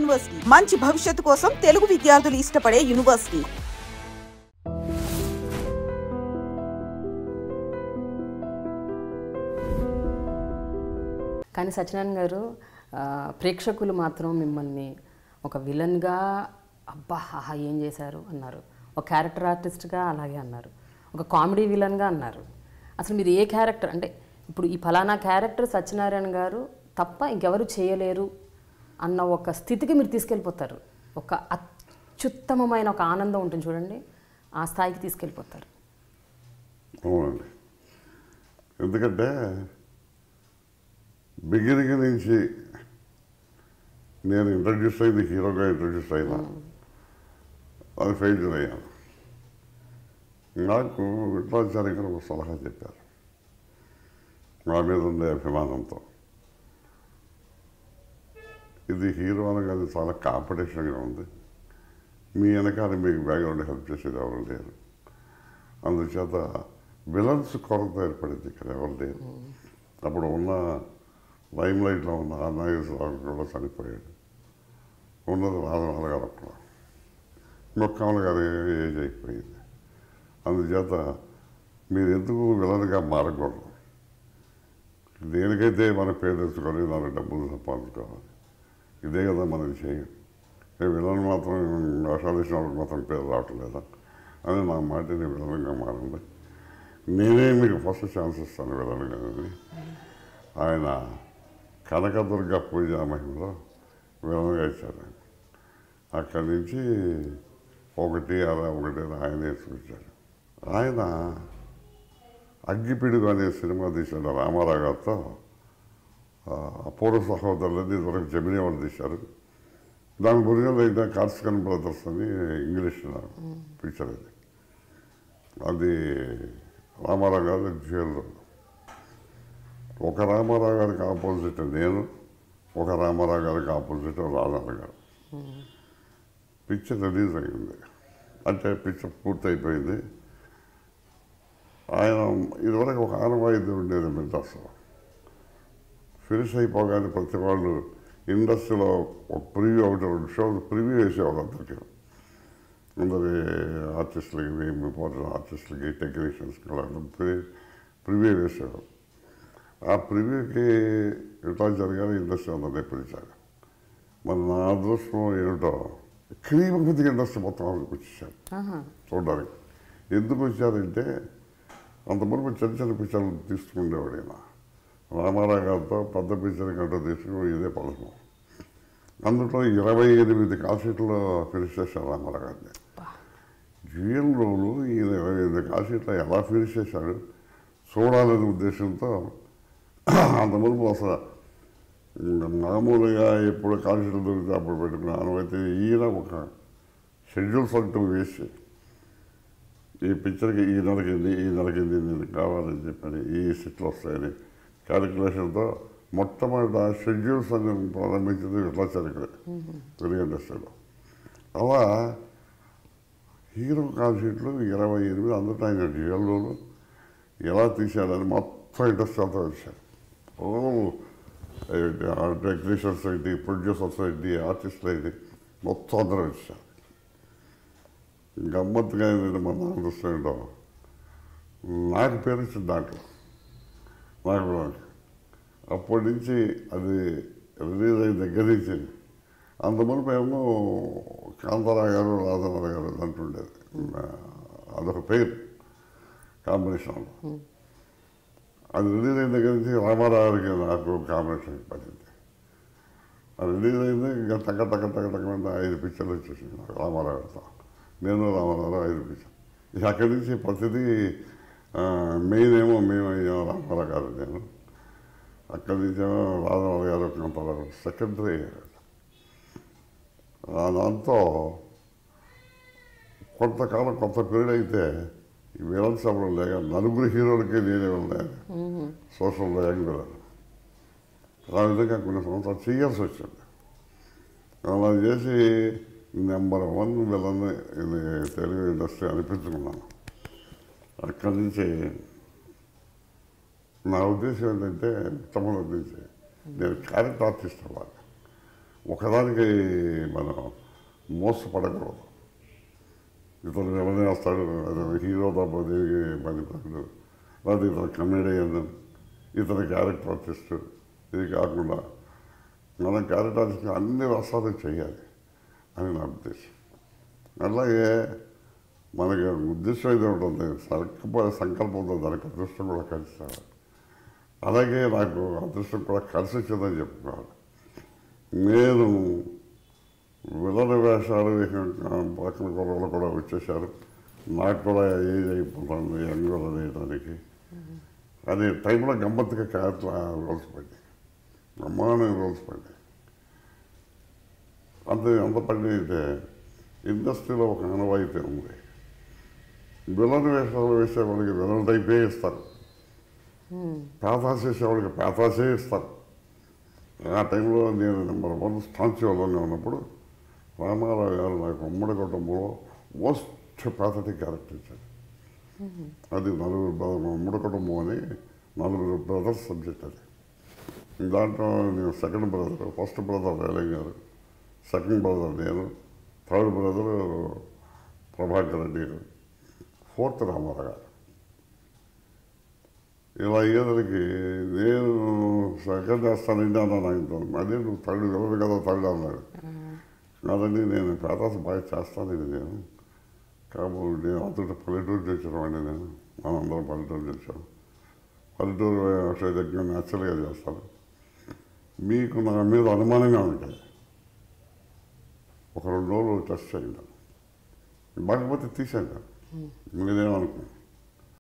University మంచి భవిష్యత్తు కోసం తెలుగు విద్యార్థులు ఇష్టపడే యూనివర్సిటీ. కానీ సత్యనారాయణ గారు ప్రేక్షకులు మాత్రం మిమ్మల్ని ఒక విలన్గా అబ్బా ఆహా ఏం చేశారు అన్నారు, ఒక క్యారెక్టర్ ఆర్టిస్ట్గా అలాగే అన్నారు, ఒక కామెడీ విలన్గా అన్నారు. అసలు మీరు ఏ క్యారెక్టర్ అంటే ఇప్పుడు ఈ ఫలానా క్యారెక్టర్ సత్యనారాయణ గారు తప్ప ఇంకెవరు చేయలేరు అన్న ఒక స్థితికి మీరు తీసుకెళ్ళిపోతారు. ఒక అత్యుత్తమమైన ఒక ఆనందం ఉంటుంది చూడండి, ఆ స్థాయికి తీసుకెళ్ళిపోతారు. అవునండి, ఎందుకంటే బిగినింగ్ నుంచి నేను ఇంట్రడ్యూస్ అయింది హీరోగా ఇంట్రడ్యూస్ అయినా అది ఫెయిల్యూర్ అయ్యాను. నాకు విఠలాచార్య గారు ఒక సలహా చెప్పారు నా మీద ఉండే అభిమానంతో. ఇది హీరో అనగానే చాలా కాంపిటీషన్గా ఉంది, మీ వెనకాల మీకు బ్యాక్గ్రౌండ్ హెల్ప్ చేసేది ఎవరు లేరు, అందుచేత విలన్స్ కొరత ఏర్పడింది ఇక్కడ ఎవరు లేరు. అప్పుడు ఉన్న లైమ్ లైట్లో ఉన్న ఆ నాగేశ్వరరావు కూడా చనిపోయాడు, ఉన్నది రాజమౌళి గారు అక్కడ, మొక్కమల గారు ఏజ్ అయిపోయింది. అందుచేత మీరు ఎందుకు విలన్గా మారకూడదు, దేనికైతే మన పేరు తెచ్చుకొని దాని డబ్బులు సంపాదించుకోవాలి, ఇదే కదా మనం చేయం. విలన్ మాత్రం వేషాలు ఇచ్చిన వాళ్ళకి మాత్రం పేరు రావట్లేదా అని నా మాటని విలన్గా మారండి, నేనే మీకు ఫస్ట్ ఛాన్స్ ఇస్తాను విలన్గా అని. ఆయన కనకదుర్గ పూజా మహిమలో విలన్గా ఇచ్చారు. అక్కడి నుంచి ఒకటి ఆయన వేసుకొచ్చారు. ఆయన అగ్గిపిడుగు అనే సినిమా తీశాడు రామారావు గారితో, అపూర్వ సహోదరులని ఇదివరకు జమినీ వాళ్ళు తీశారు. దాని ఒరిజినల్ అయితే కార్స్కన్ బ్రదర్స్ అని ఇంగ్లీష్ పిక్చర్ అది. అది రామారావు గారు జైల్లో, ఒక రామారావు గారికి ఆపోజిట్ నేను, ఒక రామారావు గారికి ఆపోజిట్ రాజారావు గారు. పిక్చర్ రిలీజ్ అయింది, అంటే పిక్చర్ పూర్తయిపోయింది. ఆయన ఇదివరకు ఒక ఆనవాయితీ ఉండేది మెడ్రాస్లో, ఫినిష్ అయిపోగానే ప్రతి వాళ్ళు ఇండస్ట్రీలో ఒక ప్రివ్యూ ఒకటి రెండు షోలు ప్రివ్యూ వేసేవాళ్ళు అందరికీ, అందరి ఆర్టిస్టులకి, ఇంపార్టెంట్ ఆర్టిస్టులకి, టెక్నీషియన్స్కి ప్రివ్యూ వేసేవాళ్ళు. ఆ ప్రివ్యూకి విఠలాచార్య గారు ఇండస్ట్రీ అందరినీ పిలిచారు. మరి నా అదృష్టం ఏమిటో క్రీమపతి ఇండస్ట్రీ మొత్తం వచ్చేసారు చూడడానికి. ఎందుకు వచ్చారంటే అంతమంది చిన్న చిన్న పిక్చర్లు తీసుకుండేవాడు ఆయన. రామారావు గారితో పెద్ద పిక్చర్ గంట తీసుకుని ఇదే పథకం. అందులో 28 కాల్షీట్లో ఫినిష్ చేశారు రామారావు గారిని. జీఎంలోను ఈయన 28 కాల్షీట్లో ఎలా ఫినిష్ చేశాడు చూడాలనే ఉద్దేశంతో అంతమంది అసలు మామూలుగా ఎప్పుడు కాల్షీట్లు దొరికితే అప్పుడు పెట్టుకున్న అనువైతే ఈయన ఒక షెడ్యూల్స్ అంటూ వేసి ఈ పిక్చర్కి ఈ నెలకింది నేను కావాలని చెప్పని ఈ సిట్లు వస్తాయని క్యాలిక్యులేషన్తో మొట్టమొదటి షెడ్యూల్స్ అని ప్రారంభించింది విఠలాచార్య గారు తెలుగు ఇండస్ట్రీలో. అలా హీరో కాల్షీట్లు 28 అందులో ఆయన డ్యూయల్లోనూ ఎలా తీశాడని మొత్తం ఇండస్ట్రీ అంతా వచ్చారు. టెక్నీషియన్స్ ఏంటి, ప్రొడ్యూసర్స్ ఏంటి, ఆర్టిస్టులు ఏంటి, మొత్తం అందరూ వచ్చారు. గమ్మత్తుగా ఏంటంటే మన దృష్టిలో నాకు పేరు ఇచ్చింది దాంట్లో నాకు. అప్పటి నుంచి అది రిలీజ్ అయిన దగ్గర నుంచి అంతమంది మేము కాంతారావు గారు, రాజారావు గారు అంటుండేది, అదొక పేరు కాంబినేషన్లో. అది రిలీజ్ అయిన దగ్గర నుంచి రామారావు గారికి నాకు కాంబినేషన్ పడింది. అది రిలీజ్ అయింది, ఇంకా టక్క 5 పిక్చర్లు వచ్చేసింది నాకు రామారావు గారితో. నేను రామారావు 5 పిక్చర్. ఇక అక్కడి నుంచి ప్రతిదీ మెయిన్ ఏమో మేము అయ్యాం రామారావు గారు, నేను అక్కడి నుంచేమో రాజారావు గారు కాంతారావు సెకండరీ అయ్యారు. దాంతో కొంతకాలం కొత్త పీరియడ్ అయితే ఈ విలన్ సభలో లేక 4 హీరోలకి నేనే ఉన్నాయి సోషల్ యాంగ్ విలన్. ఆ విధంగా కొన్ని సంవత్సరాలు చేయాల్సి వచ్చింది. అలా చేసి నెంబర్ 1 విలన్ ఇది తెలుగు ఇండస్ట్రీ అనిపించుకున్నాను. అక్కడి నుంచి నా ఉద్దేశం ఏంటంటే మొట్టమొదటి నుంచి నేను క్యారెక్టర్ ఆర్టిస్ట్ అవ్వాలి. ఒకదానికి మనం మోసపడకూడదు. ఇతను ఎవరైనా వస్తాడు, అతను హీరో తప్ప దేనికి పనిపడదు, లేదా ఇతను కమెడియన్, ఇతను క్యారెక్టర్ ఆర్టిస్ట్. ఇది కాకుండా మనం క్యారెక్టర్ ఆర్టిస్ట్ అన్ని రసాలు చేయాలి అని నా ఉద్దేశం. అలాగే మనకి ఉద్దేశం అయితే ఉంటుంది, సంకల్పంతో దానికి అదృష్టం కూడా కలిసి రావాలి. అలాగే నాకు అదృష్టం కూడా కలిసి వచ్చిందని చెప్పుకోవాలి. నేను విలన వేషాలు పక్కన కుర్రలు కూడా వచ్చేసారు. నాకు కూడా ఏజ్ అయిపోతుంది యంగ్ విలన్ వేయడానికి. అదే టైంలో గమ్మత్తుగా క్యారెక్టర్ రోల్స్ పడ్డాయి, బ్రహ్మాండంగా రోల్స్ పడ్డాయి. అంత పని అయితే ఇండస్ట్రీలో ఒక ఆనవాయితీ ఉంది. విలన్ వేషాలు వేసేవాళ్ళకి విలన్ టైపే ఇస్తారు, పేతాస్ వేసేవాళ్ళకి పేతాసే ఇస్తారు. ఆ టైంలో నేను నెంబర్ 1 స్టాంచ్ విలన్గా ఉన్నప్పుడు రామారావు గారు నాకు ఉమ్మడి కుటుంబంలో మోస్ట్ ప్యాథటిక్ క్యారెక్టర్ ఇచ్చారు. అది ఉమ్మడి కుటుంబం అని 4 బ్రదర్స్ సబ్జెక్ట్. అది దాంట్లో నేను second brother, first brother Relangi గారు, సెకండ్ బ్రదర్ నేను, థర్డ్ బ్రదర్ ప్రభాకర్ రెడ్డి గారు, ఫోర్త్ రామారావు గారు. ఇలా అయ్యేదానికి నేను సెకండ్ చేస్తానండి అన్నాను ఆయనతో. అదే నువ్వు థర్డ్ ఎవరు కదా థర్డ్ అన్నాడు. కాదండి నేను పేదాస్ బాగా చేస్తానండి నేను, కాబట్టి నేను అతడు పల్లెటూరు తెచ్చినవాడిని, నేను మనందరం పల్లెటూరు తెచ్చాను, పల్లెటూరు దగ్గర న్యాచురల్గా చేస్తాను, మీకు నా మీద అనుమానంగా ఉంటాయి, ఒక 2 రోజులు టెస్ట్ చేయండి, బాగపోతే తీసేయండి, మీరేమనుకో.